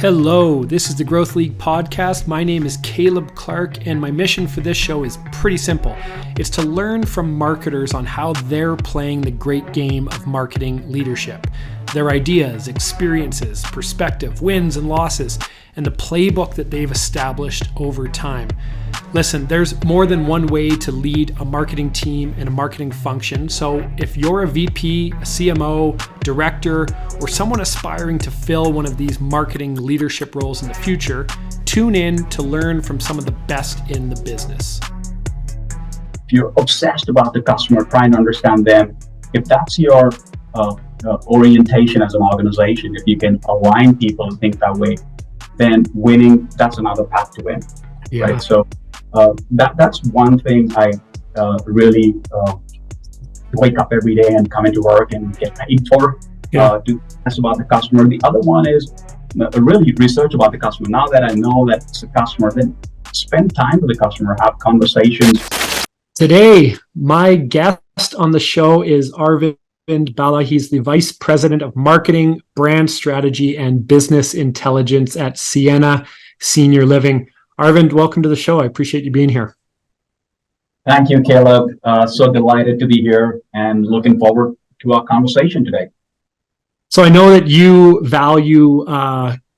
Hello, this is the Growth League podcast. My name is Caleb Clark, and my mission for this show is pretty simple. It's to learn from marketers on how they're playing the great game of marketing leadership. Their ideas, experiences, perspective, wins and losses, and the playbook that they've established over time. Listen, there's more than one way to lead a marketing team and a marketing function. So if you're a VP, a CMO, director, or someone aspiring to fill one of these marketing leadership roles in the future, tune in to learn from some of the best in the business. If you're obsessed about the customer, trying to understand them, if that's your orientation as an organization, if you can align people and think that way, then winning, that's another path to win. Yeah. Right? So that's one thing I really wake up every day and come into work and get paid for. To ask about the customer. The other one is really research about the customer. Now that I know that it's a customer, then spend time with the customer, have conversations. Today, my guest on the show is Arvind Bala. He's the Vice President of Marketing, Brand Strategy, and Business Intelligence at Sienna Senior Living. Arvind, welcome to the show. I appreciate you being here. Thank you, Caleb. So delighted to be here and looking forward to our conversation today. So I know that you value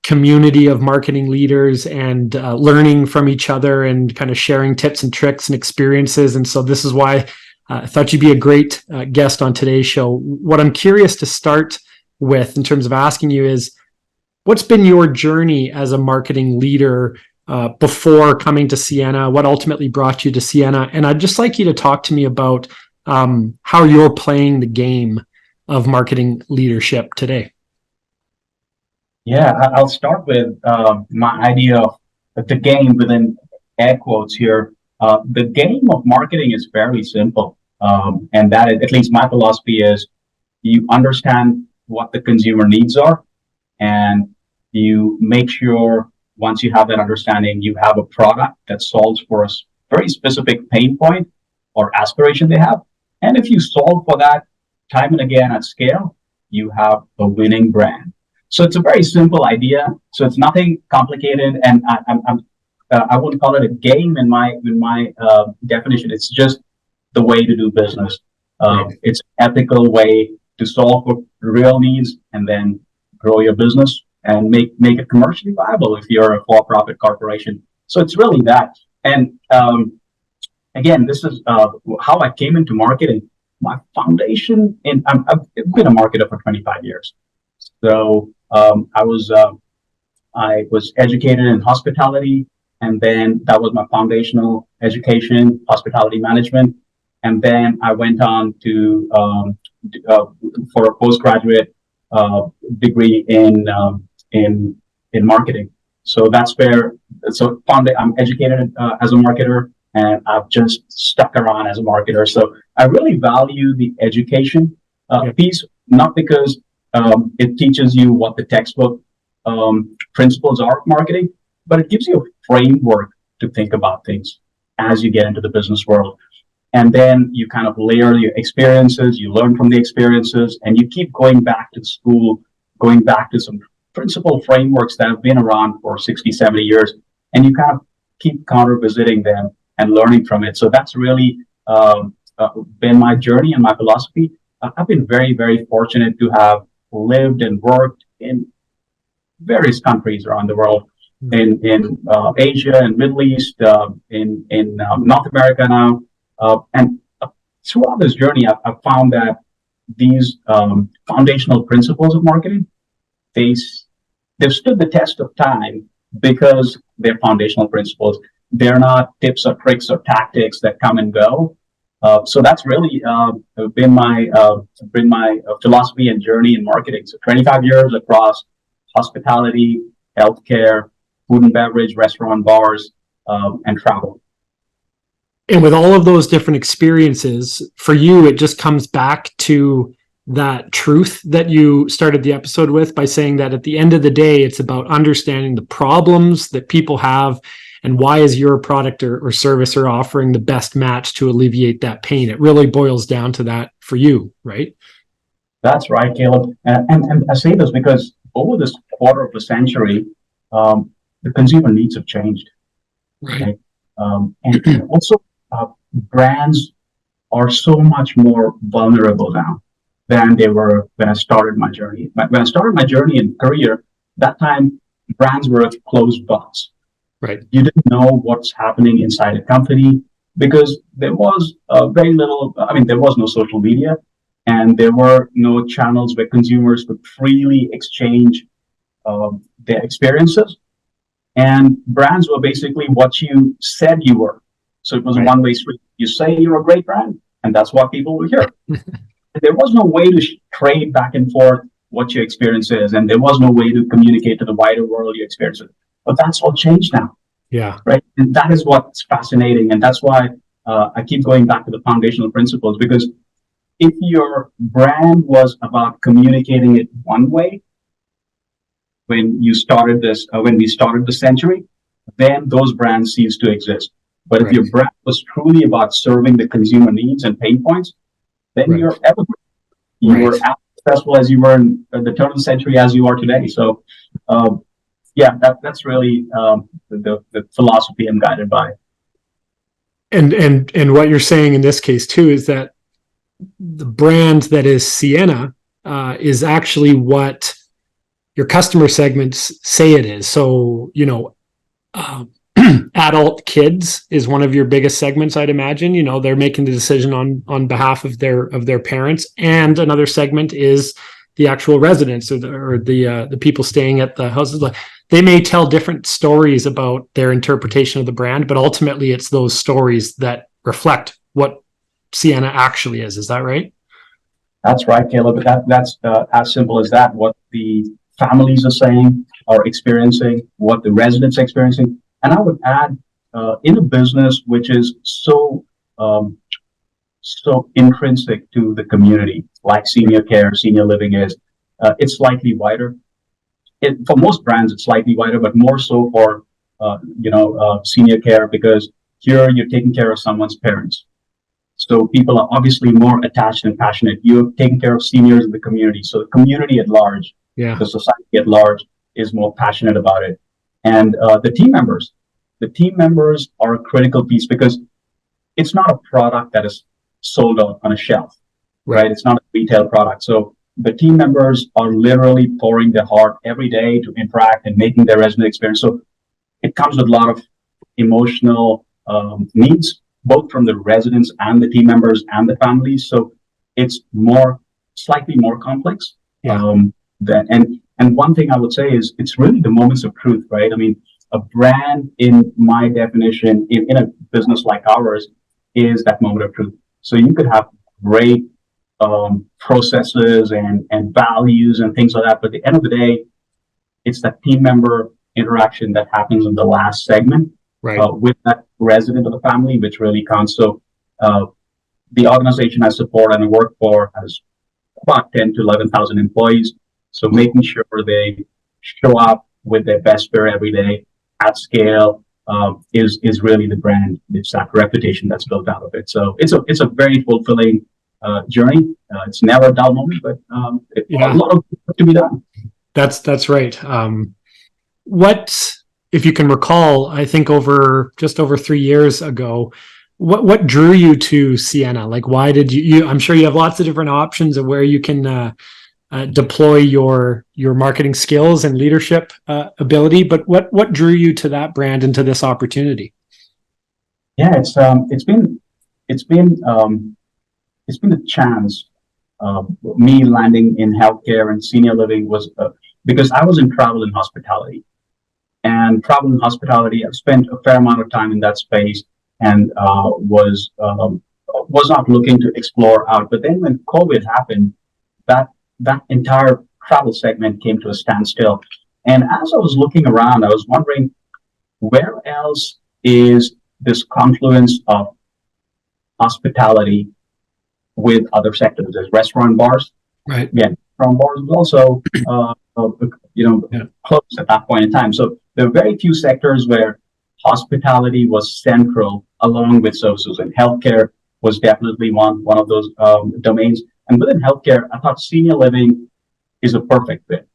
community of marketing leaders and learning from each other and kind of sharing tips and tricks and experiences. And so this is why I thought you'd be a great guest on today's show. What I'm curious to start with in terms of asking you is, what's been your journey as a marketing leader before coming to Sienna? What ultimately brought you to Sienna? And I'd just like you to talk to me about how you're playing the game of marketing leadership today. Yeah, I'll start with my idea of the game within air quotes here. The game of marketing is very simple. And that is, at least my philosophy is, you understand what the consumer needs are, and you make sure once you have that understanding, you have a product that solves for a very specific pain point or aspiration they have. And if you solve for that time and again at scale, you have a winning brand. So it's a very simple idea. So it's nothing complicated, and I wouldn't call it a game in my definition. It's just the way to do business. It's an ethical way to solve for real needs and then grow your business and make it commercially viable if you're a for-profit corporation. So it's really that. And again, this is how I came into marketing. My foundation I've been a marketer for 25 years. So I was educated in hospitality, and then that was my foundational education, hospitality management. And then I went on to for a postgraduate degree in marketing. So that's where I'm educated as a marketer, and I've just stuck around as a marketer. So I really value the education piece, not because it teaches you what the textbook principles are of marketing, but it gives you a framework to think about things as you get into the business world. And then you kind of layer your experiences, you learn from the experiences, and you keep going back to school, going back to some principal frameworks that have been around for 60, 70 years, and you kind of keep counter-visiting them and learning from it. So that's really been my journey and my philosophy. I've been very, very fortunate to have lived and worked in various countries around the world, in Asia and Middle East, in North America now. And throughout this journey, I've found that these foundational principles of marketing, they've stood the test of time because they're foundational principles. They're not tips or tricks or tactics that come and go. So that's really been my philosophy and journey in marketing. So 25 years across hospitality, healthcare, food and beverage, restaurant, bars, and travel. And with all of those different experiences, for you, it just comes back to that truth that you started the episode with by saying that at the end of the day, it's about understanding the problems that people have and why is your product or service or offering the best match to alleviate that pain. It really boils down to that for you, right? That's right, Caleb. And I say this because over this quarter of a century, the consumer needs have changed. Right. Right? And also, brands are so much more vulnerable now than they were when I started my journey. But when I started my journey in career, that time brands were a closed box. Right. You didn't know what's happening inside a company because there was very little. I mean, there was no social media, and there were no channels where consumers could freely exchange their experiences. And brands were basically what you said you were. So it was a one-way street. You say you're a great brand, and that's what people will hear. There was no way to trade back and forth what your experience is, and there was no way to communicate to the wider world your experiences. But that's all changed now. Yeah. Right. And that is what's fascinating. And that's why I keep going back to the foundational principles, because if your brand was about communicating it one way, when we started the century, then those brands cease to exist. But if your brand was truly about serving the consumer needs and pain points, then you're evergreen. You were as successful as you were in the turn of the century as you are today. So, that's really the philosophy I'm guided by. And what you're saying in this case too is that the brand that is Sienna is actually what your customer segments say it is. So, adult kids is one of your biggest segments, I'd imagine. They're making the decision on behalf of their parents, and another segment is the actual residents or the people staying at the houses. They may tell different stories about their interpretation of the brand, but ultimately it's those stories that reflect what Sienna actually is. Is that right? That's right, Caleb. That's as simple as that. What the families are saying, are experiencing, what the residents are experiencing. And I would add, in a business which is so intrinsic to the community, like senior care, senior living is, it's slightly wider. For most brands, it's slightly wider, but more so for senior care, because here you're taking care of someone's parents. So people are obviously more attached and passionate. You're taking care of seniors in the community. So the community at large, the society at large, is more passionate about it. And the team members are a critical piece, because it's not a product that is sold on a shelf, right? It's not a retail product. So the team members are literally pouring their heart every day to interact and making their resident experience. So it comes with a lot of emotional needs, both from the residents and the team members and the families. So it's slightly more complex. And one thing I would say is it's really the moments of truth, right? I mean, a brand, in my definition, in a business like ours, is that moment of truth. So you could have great processes and values and things like that, but at the end of the day, it's that team member interaction that happens in the last segment with that resident of the family, which really counts. So the organization I support and I work for has about 10 to 11,000 employees. So making sure they show up with their best spirit every day at scale is really the brand. It's that reputation that's built out of it. So it's a very fulfilling journey. It's never a dull moment, but a lot of work to be done. That's right. What, if you can recall, I think just over 3 years ago, what drew you to Sienna? Like, why did you I'm sure you have lots of different options of where you can deploy your marketing skills and leadership ability, but what drew you to that brand and to this opportunity? Yeah, it's been a chance. Me landing in healthcare and senior living was because I was in travel and hospitality. And travel and hospitality, I've spent a fair amount of time in that space, and was not looking to explore out. But then when COVID happened, that entire travel segment came to a standstill. And as I was looking around, I was wondering, where else is this confluence of hospitality with other sectors? There's restaurant, bars. Right. Yeah, restaurant, bars was also closed at that point in time. So there are very few sectors where hospitality was central along with services, and healthcare was definitely one of those domains. And within healthcare, I thought senior living is a perfect fit,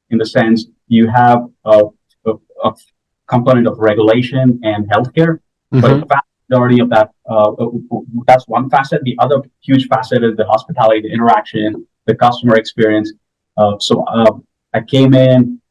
in the sense you have a a component of regulation and healthcare, but a Mm-hmm. vast majority of that, that's one facet. The other huge facet is the hospitality, the interaction, the customer experience. I came in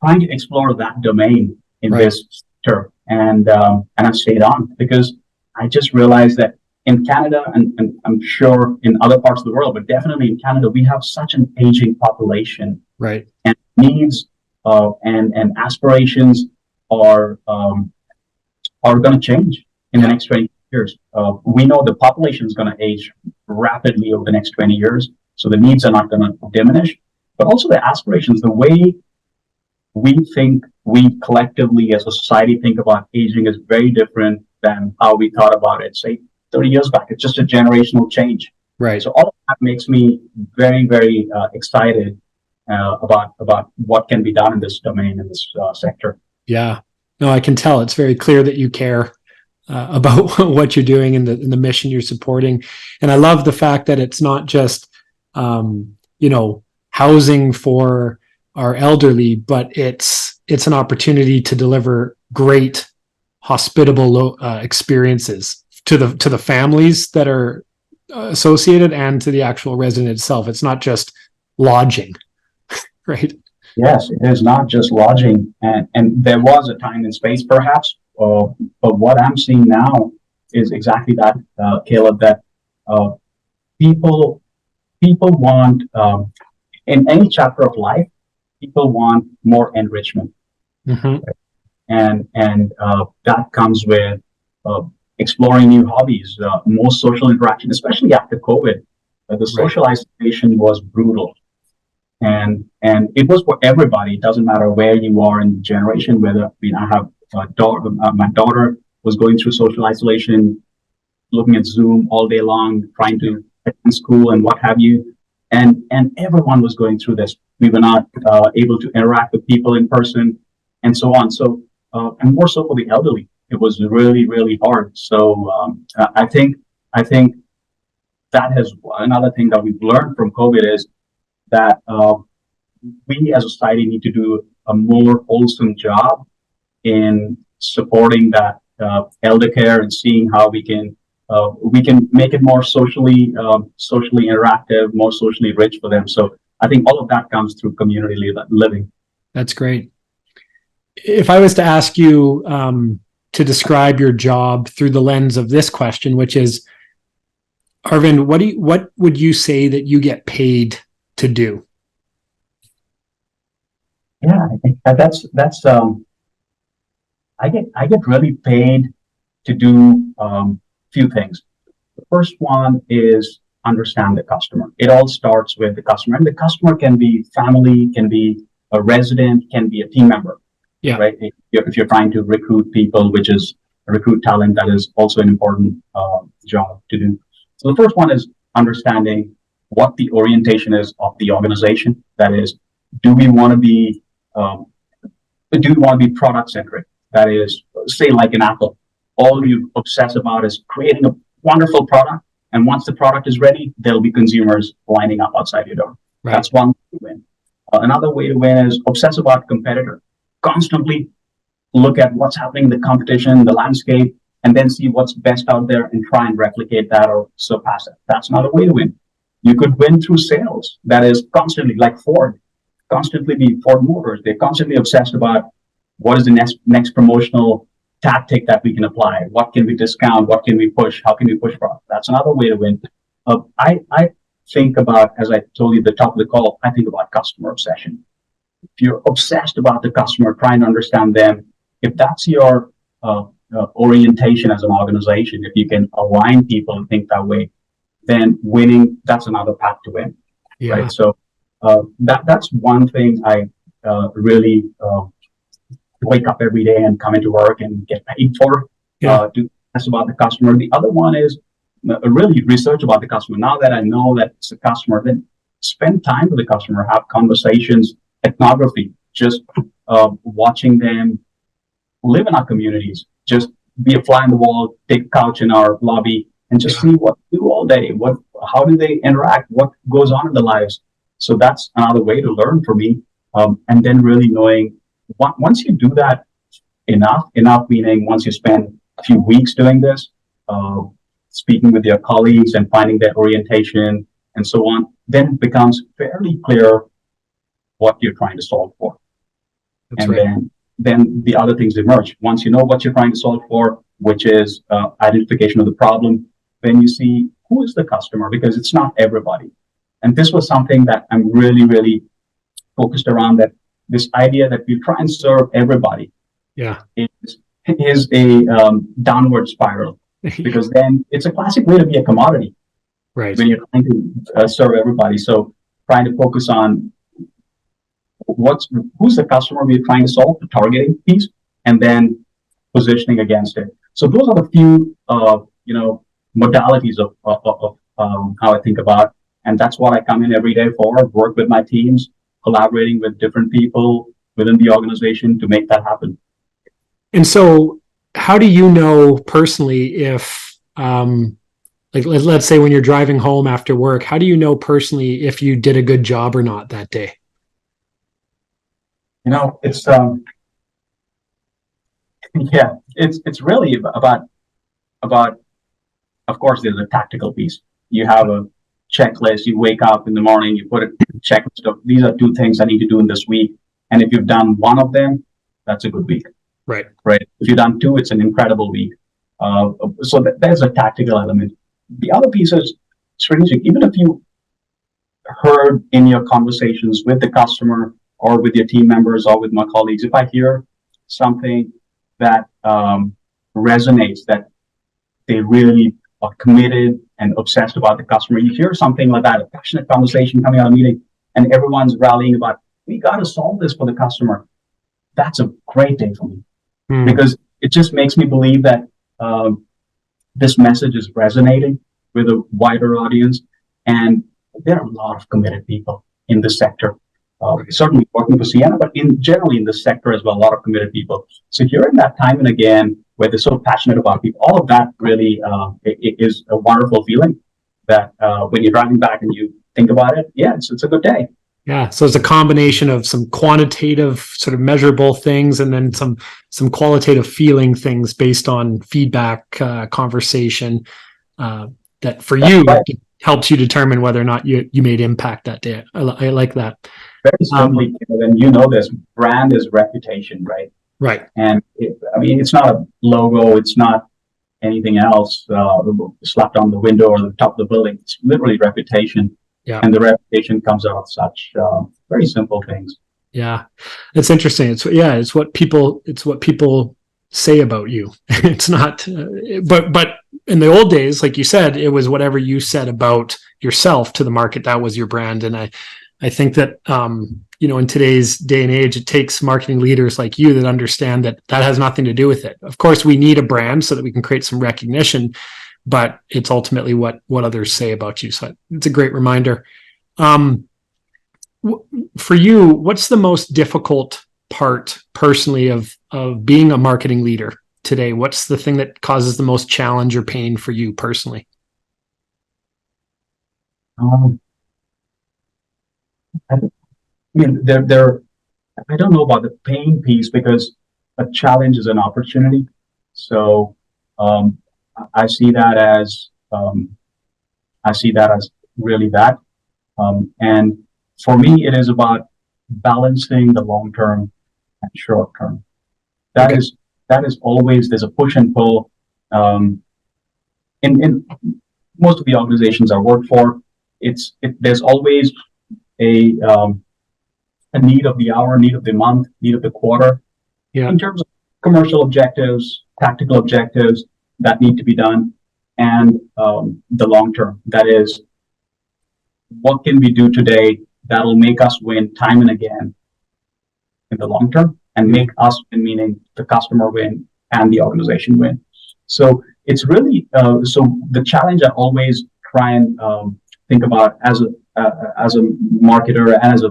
trying to explore that domain in Right. this sector, and I stayed on because I just realized that in Canada, and I'm sure in other parts of the world, but definitely in Canada, we have such an aging population, Right. and needs and aspirations are going to change in the next 20 years. We know the population is going to age rapidly over the next 20 years, so the needs are not going to diminish, but also the aspirations, the way we collectively as a society think about aging is very different than how we thought about it, say, 30 years back. It's just a generational change. Right. So all of that makes me very, very excited about what can be done in this domain, in this sector. Yeah. No, I can tell. It's very clear that you care about what you're doing and the mission you're supporting. And I love the fact that it's not just, housing for our elderly, but it's an opportunity to deliver great, hospitable experiences to the families that are associated and to the actual resident itself. It's not just lodging, right? Yes, it is not just lodging, and there was a time and space, perhaps, but what I'm seeing now is exactly that, Caleb. That uh, people people want in any chapter of life, people want more enrichment, Mm-hmm. and that comes with uh, exploring new hobbies, more social interaction, especially after COVID. The Right. social isolation was brutal, and it was for everybody. It doesn't matter where you are in the generation. Whether I have a daughter, my daughter was going through social isolation, looking at Zoom all day long, trying to attend school and what have you, and everyone was going through this. We were not able to interact with people in person, and so on. So, and more so for the elderly, it was really, really hard. So, I think that has another thing that we've learned from COVID is that we as a society need to do a more wholesome job in supporting that elder care and seeing how we can make it more socially interactive, more socially rich for them. So I think all of that comes through community living. That's great. If I was to ask you to describe your job through the lens of this question, which is, Arvind, what would you say that you get paid to do? Yeah, I think that's I get really paid to do few things. The first one is understand the customer. It all starts with the customer, and the customer can be family, can be a resident, can be a team member. Yeah. Right. If you're trying to recruit people, which is recruit talent, that is also an important job to do. So the first one is understanding what the orientation is of the organization. That is, do we want to be product centric? That is, say like an Apple, all you obsess about is creating a wonderful product, and once the product is ready, there'll be consumers lining up outside your door. Right. That's one way to win. Another way to win is obsess about competitor. Constantly look at what's happening in the competition, the landscape, and then see what's best out there and try and replicate that or surpass it. That's another way to win. You could win through sales. That is constantly, like Ford, constantly be Ford Motors. They're constantly obsessed about what is the next promotional tactic that we can apply. What can we discount? What can we push? How can we push product? That's another way to win. I think about, as I told you at the top of the call, I think about customer obsession. If you're obsessed about the customer, trying to understand them, if that's your orientation as an organization, if you can align people and think that way, then winning, that's another path to win. Yeah. Right. So that's one thing I really wake up every day and come into work and get paid for. Yeah. To ask about the customer. The other one is really research about the customer. Now that I know that it's a customer, then spend time with the customer, have conversations, ethnography, just watching them live in our communities, just be a fly on the wall, take a couch in our lobby, and just see what they do all day. How do they interact? What goes on in their lives? So that's another way to learn for me. And then really knowing once you do that enough meaning once you spend a few weeks doing this, uh, speaking with your colleagues and finding their orientation and so on, then it becomes fairly clear what you're trying to solve for. That's And right. then the other things emerge. Once you know what you're trying to solve for, which is identification of the problem, then you see who is the customer, because it's not everybody. And this was something that I'm really, really focused around, that this idea that we try and serve everybody Yeah. is a downward spiral, because then it's a classic way to be a commodity Right. when you're trying to serve everybody. So trying to focus on who's the customer we're trying to solve, the targeting piece, and then positioning against it. So those are the few modalities of how I think about, and that's what I come in every day for. Work with my teams, collaborating with different people within the organization to make that happen. And so, how do you know personally if, like, let's say when you're driving home after work, how do you know personally if you did a good job or not that day? It's yeah, it's really about, of course, there's a tactical piece. You have a checklist. You wake up in the morning, you put a checklist of, these are 2 things I need to do in this week. And if you've done one of them, that's a good week. Right. If you've done 2, it's an incredible week. So there's a tactical element. The other piece is strategic. Even if you heard in your conversations with the customer or with your team members or with my colleagues, if I hear something that resonates, that they really are committed and obsessed about the customer, you hear something like that, a passionate conversation coming out of a meeting, and everyone's rallying about, we got to solve this for the customer. That's a great day for me, because it just makes me believe that this message is resonating with a wider audience. And there are a lot of committed people in this sector. Certainly working for Sienna, but generally in this sector as well, a lot of committed people. So hearing that time and again, where they're so passionate about people, all of that really it is a wonderful feeling that when you're driving back and you think about it, yeah, it's a good day. Yeah. So it's a combination of some quantitative sort of measurable things and then some qualitative feeling things based on feedback, conversation, that for you helps you determine whether or not you made impact that day. I like that. Very simply, and you know this, brand is reputation, right? Right. And it's not a logo, it's not anything else slapped on the window or the top of the building. It's literally reputation. Yeah. And the reputation comes out of such very simple things. Yeah. It's interesting. It's what people say about you. It's not, but in the old days, like you said, it was whatever you said about yourself to the market. That was your brand. And I think that, in today's day and age, it takes marketing leaders like you that understand that has nothing to do with it. Of course, we need a brand so that we can create some recognition, but it's ultimately what others say about you. So it's a great reminder. For you, what's the most difficult part personally of being a marketing leader today? What's the thing that causes the most challenge or pain for you personally? I don't know about the pain piece, because a challenge is an opportunity. So I see that as really that. And for me, it is about balancing the long term and short term. That is always, there's a push and pull. In most of the organizations I work for, there's always a need of the hour, need of the month, need of the quarter. Yeah. In terms of commercial objectives, tactical objectives that need to be done, and the long term. That is, what can we do today that'll make us win time and again in the long term, and make us win, meaning the customer win and the organization win. So it's really so the challenge I always try and think about as a marketer and as a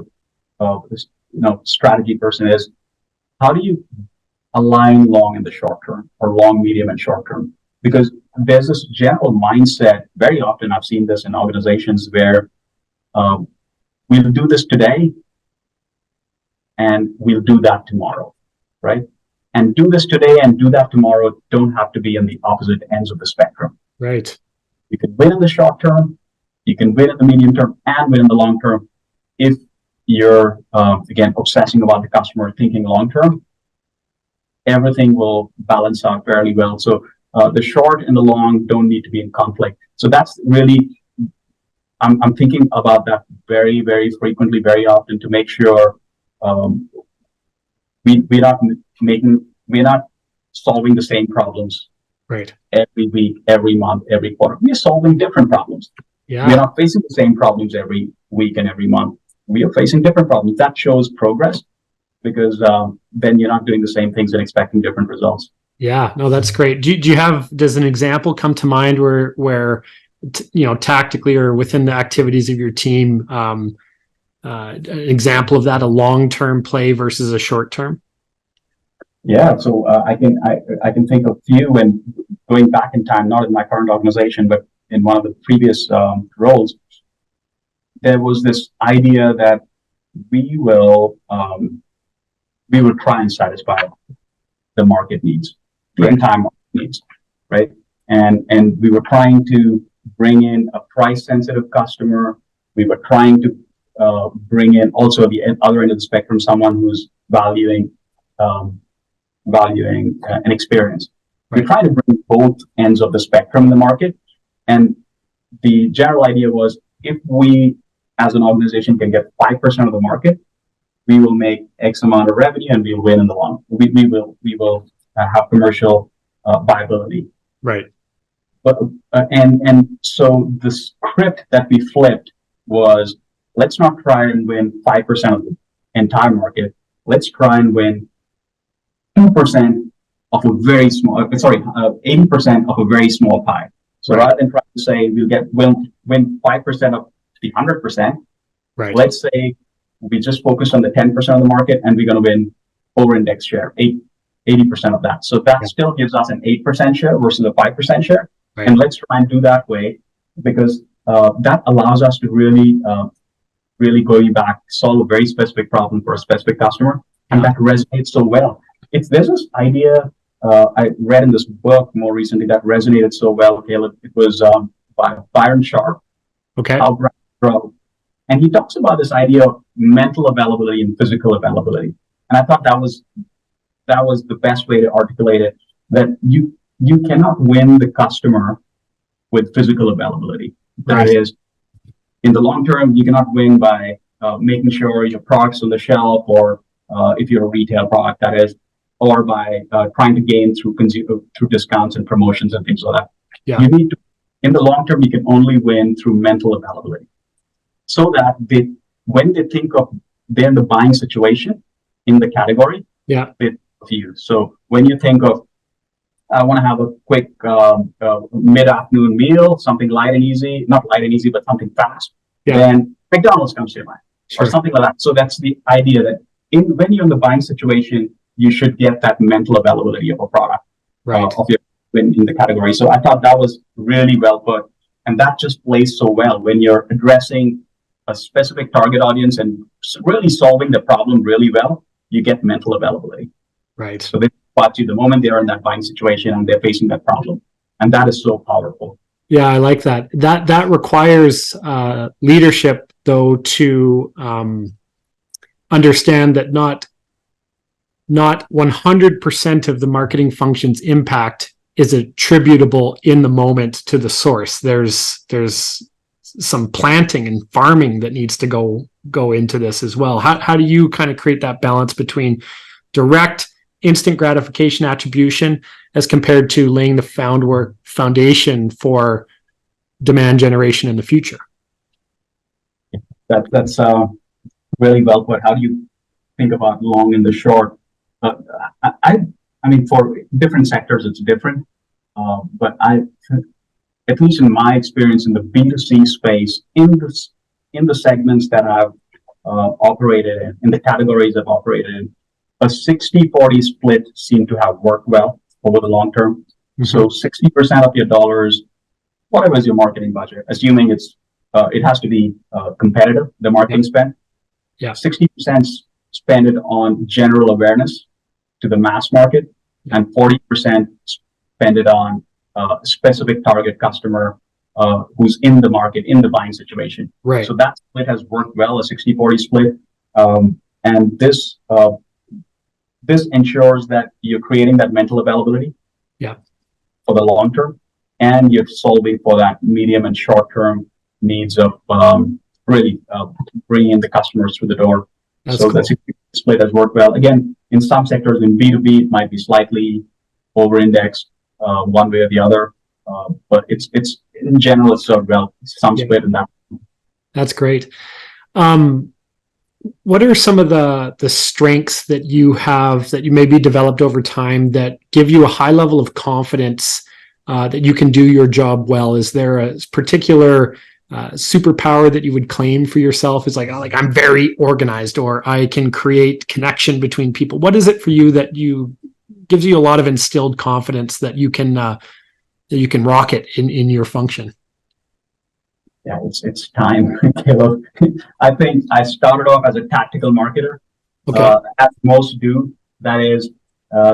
strategy person is, how do you align long in the short term, or long, medium, and short term? Because there's this general mindset, very often I've seen this in organizations, where we'll do this today, and we'll do that tomorrow, right? And do this today and do that tomorrow don't have to be on the opposite ends of the spectrum. Right. You can win in the short term, you can win in the medium term, and win in the long term if you're, again, obsessing about the customer, thinking long term. Everything will balance out fairly well. So the short and the long don't need to be in conflict. So that's really, I'm thinking about that very, very frequently, very often, to make sure we're not solving the same problems Right. every week, every month, every quarter. We're solving different problems. Yeah. We're not facing the same problems every week and every month. We are facing different problems. That shows progress, because then you're not doing the same things and expecting different results. Yeah, no, that's great. Does an example come to mind where tactically or within the activities of your team, an example of that, a long-term play versus a short-term? Yeah, so I can think of few, and going back in time, not in my current organization, but in one of the previous roles, there was this idea that we will try and satisfy the market needs, the entire market needs, right? And we were trying to bring in a price-sensitive customer. We were trying to bring in also the other end of the spectrum, someone who's valuing an experience. Right. We're trying to bring both ends of the spectrum in the market, and the general idea was, if we, as an organization, can get 5% of the market, we will make X amount of revenue, and we'll win in the long. We will have commercial viability. Right. But and so the script that we flipped was, let's not try and win 5% of the entire market. Let's try and win 2% of a very small, 80% of a very small pie. So rather than trying to say we'll win 5% of the 100%, right. Let's say we just focus on the 10% of the market, and we're going to win over-index share, 80% of that. So that still gives us an 8% share versus a 5% share. Right. And let's try and do that way, because that allows us to really going back, solve a very specific problem for a specific customer, and that resonates so well. There's this idea I read in this book more recently that resonated so well, Caleb. It was by Byron Sharp. Okay. How Brands Grow. And he talks about this idea of mental availability and physical availability. And I thought that was the best way to articulate it, that you cannot win the customer with physical availability. That is, in the long term, you cannot win by making sure your product's on the shelf, or if you're a retail product, that is, or by trying to gain through discounts and promotions and things like that. Yeah. You need to, in the long term, you can only win through mental availability. So that when they think of they're in the buying situation in the category, they think of you. So when you think of, I want to have a quick mid-afternoon meal, something light and easy, not light and easy, but something fast, then McDonald's comes to your mind, or something like that. So that's the idea that when you're in the buying situation, you should get that mental availability of a product, of your in the category. So I thought that was really well put, and that just plays so well when you're addressing a specific target audience and really solving the problem really well. You get mental availability. Right. So they spot you the moment they're in that buying situation and they're facing that problem, and that is so powerful. Yeah, I like that. That requires leadership, though, to understand that not 100% of the marketing function's impact is attributable in the moment to the source. There's some planting and farming that needs to go into this as well. How do you kind of create that balance between direct instant gratification attribution as compared to laying the foundation for demand generation in the future? That's really well put. How do you think about long and the short? I mean, for different sectors, it's different. But at least in my experience in the B2C space, in the segments that I've operated in the categories I've operated in, a 60-40 split seemed to have worked well over the long term. Mm-hmm. So 60% of your dollars, whatever is your marketing budget, assuming it has to be competitive, the marketing spend. Yeah. 60% spend it on general awareness to the mass market, and 40% spend it on a specific target customer who's in the market, in the buying situation. Right. So that split has worked well, a 60-40 split. And this ensures that you're creating that mental availability for the long term, and you're solving for that medium and short term needs of really bringing in the customers through the door. That's so cool. The split has worked well. Again, in some sectors, in B2B, it might be slightly over-indexed one way or the other, but it's in general, it's served well. Some split in that. That's great. What are some of the strengths that you have that you maybe developed over time that give you a high level of confidence that you can do your job well? Is there a particular superpower that you would claim for yourself? Is like I'm very organized, or I can create connection between people. What is it for you that gives you a lot of instilled confidence that you can rock it in your function? Yeah, it's time, Caleb. I think I started off as a tactical marketer, as most do. That is,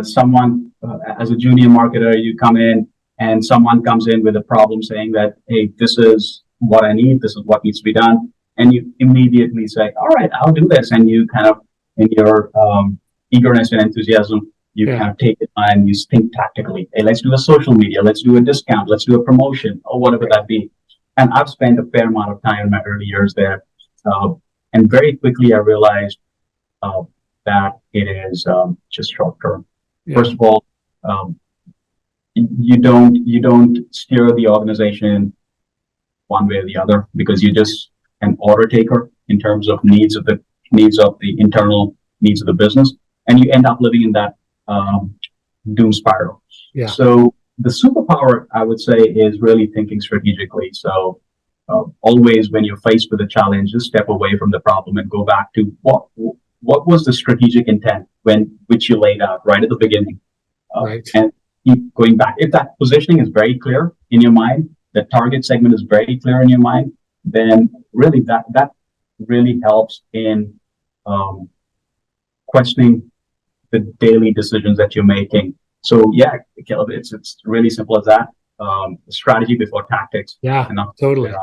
someone as a junior marketer, you come in and someone comes in with a problem saying that, hey, this is what I need, this is what needs to be done, and you immediately say, all right, I'll do this, and you kind of, in your eagerness and enthusiasm, you kind of take it and you think tactically. Hey, let's do a social media, let's do a discount, let's do a promotion, or whatever that be. And I've spent a fair amount of time in my early years there. And very quickly I realized that it is just short term. Yeah. First of all, you don't steer the organization one way or the other, because you're just an order taker in terms of needs of the internal needs of the business. And you end up living in that doom spiral. Yeah. So the superpower, I would say, is really thinking strategically. So always when you're faced with a challenge, just step away from the problem and go back to what was the strategic intent which you laid out right at the beginning. Right. And keep going back. If that positioning is very clear in your mind, the target segment is very clear in your mind, then really that really helps in questioning the daily decisions that you're making. So yeah, Caleb, it's really simple as that. Strategy before tactics. Yeah, totally.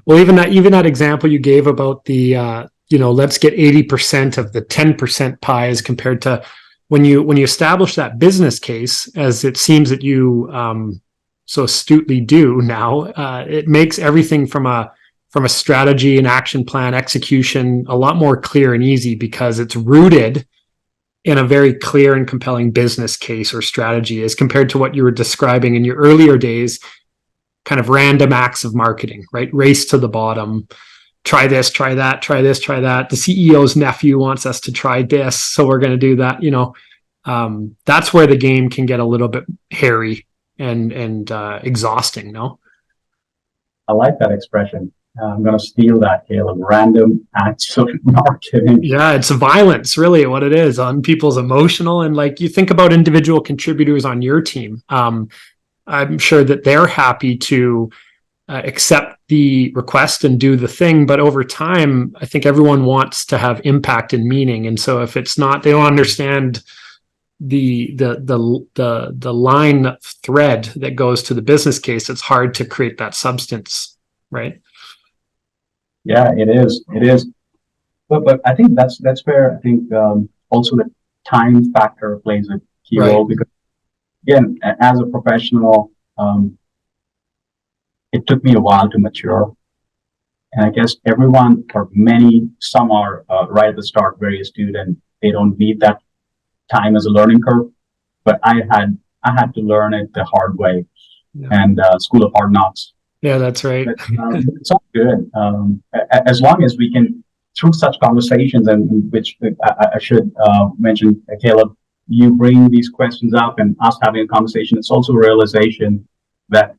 Well, even that example you gave about the let's get 80% of the 10% pie as compared to when you establish that business case, as it seems that you so astutely do now, it makes everything from a strategy and action plan execution a lot more clear and easy, because it's rooted in a very clear and compelling business case or strategy, as compared to what you were describing in your earlier days, kind of random acts of marketing, right? Race to the bottom, try this, try that, try this, try that. The CEO's nephew wants us to try this, so we're going to do that. That's where the game can get a little bit hairy and exhausting, no? I like that expression. I'm going to steal that, Caleb. Random acts of marketing. Yeah, it's violence, really, what it is on people's emotional. And like you think about individual contributors on your team, I'm sure that they're happy to accept the request and do the thing. But over time, I think everyone wants to have impact and meaning. And so if it's not, they don't understand the line thread that goes to the business case, it's hard to create that substance, right? Yeah, it is. But I think that's where I think also the time factor plays a key role, because again, as a professional, it took me a while to mature, and I guess everyone, or some are right at the start very astute, and they don't need that time as a learning curve. But I had to learn it the hard way, and school of hard knocks. Yeah, that's right. But, it's all good. As long as we can, through such conversations, and which I should mention, Caleb, you bring these questions up and us having a conversation, it's also a realization that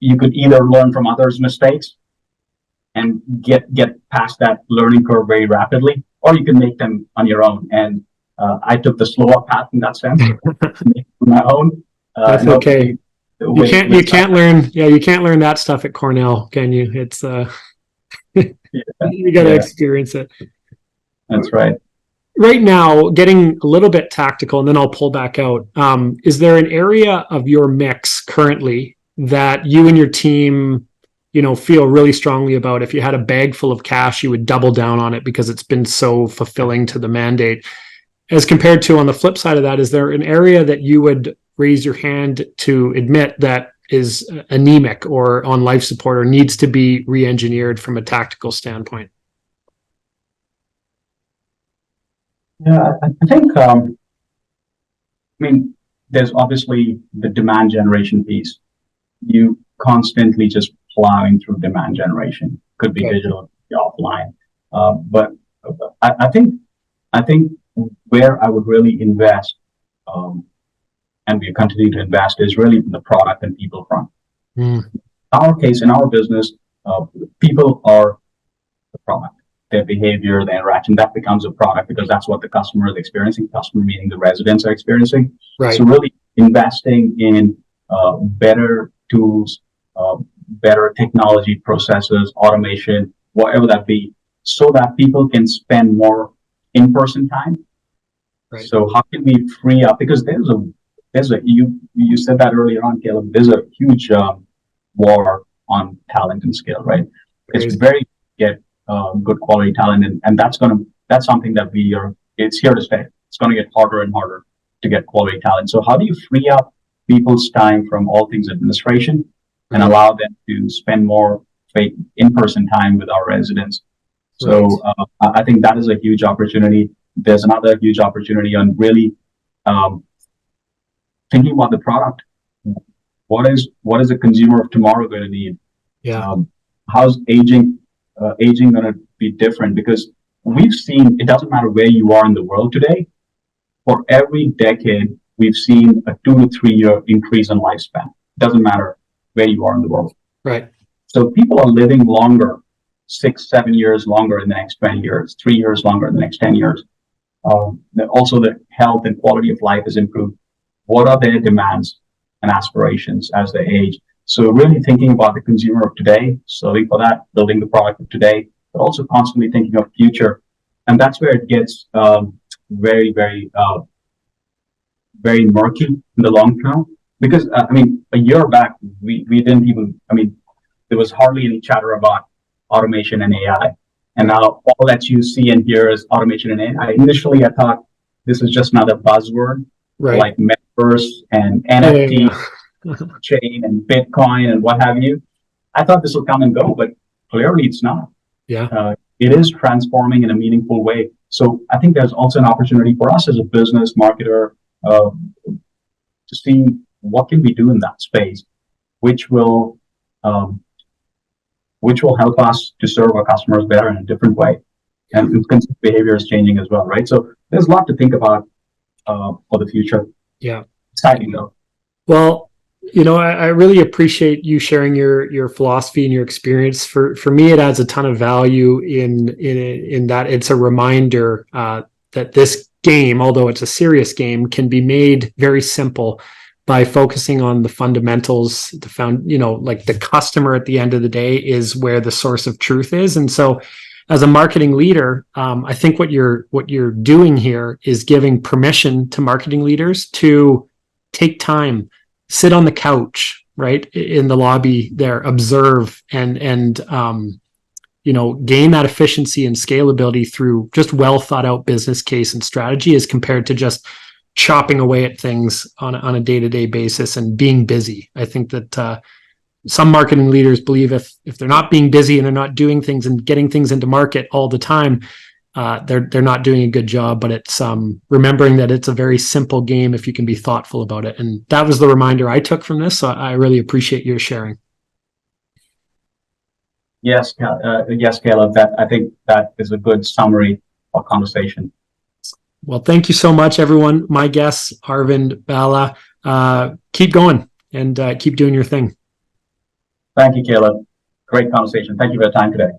you could either learn from others' mistakes and get past that learning curve very rapidly, or you can make them on your own. And I took the slower path in that sense, make it on my own. That's okay. You can't learn that stuff at Cornell, can you? It's you got to experience it. That's right. right now, getting a little bit tactical, and then I'll pull back out. Is there an area of your mix currently that you and your team, feel really strongly about? If you had a bag full of cash, you would double down on it because it's been so fulfilling to the mandate. As compared to, on the flip side of that, is there an area that you would raise your hand to admit that is anemic or on life support or needs to be re-engineered from a tactical standpoint? Yeah, I think, there's obviously the demand generation piece. You constantly just plowing through demand generation. Could be digital, offline. But I think where I would really invest, and we continue to invest, is really in the product and people front. In our case, in our business, people are the product. Their behavior, their interaction, that becomes a product because that's what the customer is experiencing. Customer meaning the residents are experiencing. Right. So really investing in better tools, better technology processes, automation, whatever that be, so that people can spend more in-person time. Right. So how can we free up? Because you said that earlier on, Caleb. There's a huge war on talent and skill, right? Crazy. It's very get good quality talent, and that's something that it's here to stay. It's going to get harder and harder to get quality talent. So how do you free up people's time from all things administration and allow them to spend more in-person time with our residents? So I think that is a huge opportunity. There's another huge opportunity on really thinking about the product. What is the consumer of tomorrow going to need? Yeah. How's aging going to be different? Because we've seen, it doesn't matter where you are in the world today. For every decade, we've seen a 2 to 3 year increase in lifespan. It doesn't matter where you are in the world. Right. So people are living longer, 6, 7 years longer in the next 20 years, 3 years longer in the next 10 years. Also, the health and quality of life has improved. What are their demands and aspirations as they age? So really thinking about the consumer of today, solving for that, building the product of today, but also constantly thinking of future. And that's where it gets very, very, very murky in the long term. Because, a year back, we didn't even, there was hardly any chatter about automation and AI. And now all that you see and hear is automation and AI. Initially, I thought this is just another buzzword, like metaverse and NFT, chain and Bitcoin and what have you. I thought this will come and go, but clearly it's not. Yeah. It is transforming in a meaningful way. So I think there's also an opportunity for us as a business marketer to see what can we do in that space, which will help us to serve our customers better in a different way. And consumer behavior is changing as well, right? So there's a lot to think about for the future. Yeah. Exciting though. Well, I really appreciate you sharing your philosophy and your experience. For me, it adds a ton of value in that it's a reminder that this game, although it's a serious game, can be made very simple by focusing on the fundamentals. Like the customer at the end of the day is where the source of truth is. And so, as a marketing leader, I think what you're doing here is giving permission to marketing leaders to take time, sit on the couch, right, in the lobby there, observe and gain that efficiency and scalability through just well thought out business case and strategy, as compared to just chopping away at things on a day-to-day basis and being busy. I think that some marketing leaders believe if they're not being busy and they're not doing things and getting things into market all the time, they're not doing a good job. But it's remembering that it's a very simple game if you can be thoughtful about it. And that was the reminder I took from this. So I really appreciate your sharing. Yes, Caleb. I think that is a good summary of conversation. Well, thank you so much, everyone. My guest, Arvind Bala. Keep going and keep doing your thing. Thank you, Caleb. Great conversation. Thank you for your time today.